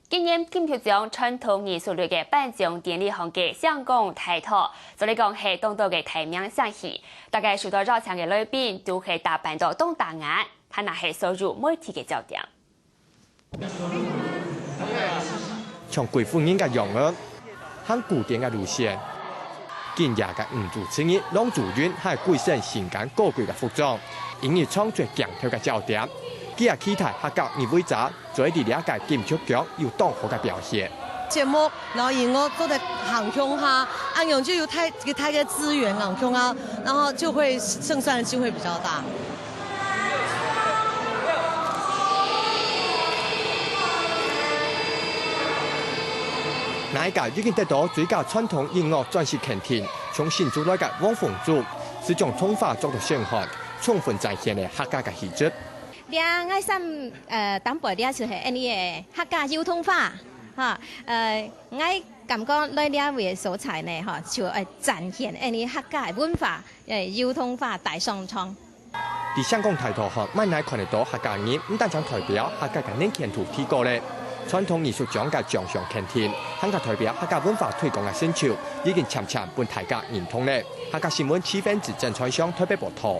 今年金曲奖传统艺术类嘅颁奖典礼上嘅香港抬头，就嚟讲系当到嘅提名盛事，大概受到绕场嘅来宾都系打扮到东大眼，他那系收入媒体嘅焦点。从贵妇人嘅样儿，向古典嘅路线，今日嘅主持人郎祖筠系贵身性感高贵嘅服装，引起创作强调嘅焦点。 佢也期待客家艺术家在地了解金曲奖有當好嘅表現。節目，然後而我都在行向下，安陽就有太嘅資源行向啊，然後就會勝算的機會比較大。那一屆已經得到最佳傳統音樂鑽石肯定，從新竹來嘅汪鳳竹是將通化作到聲學，充分展現了客家嘅氣質。 啲愛心淡薄啲就是呢啲客家腰通花嚇愛感覺呢啲嘅素材呢嚇就展現呢啲客家文化腰通花大商場。喺香港抬頭看，萬乃看得到客家人唔單止代表客家嘅年輕圖提高咧，傳統藝術獎嘅獎項肯定，更加代表客家文化推廣嘅成就，已經漸漸伴大家認同咧。客家新聞7分至正採訪台北報道。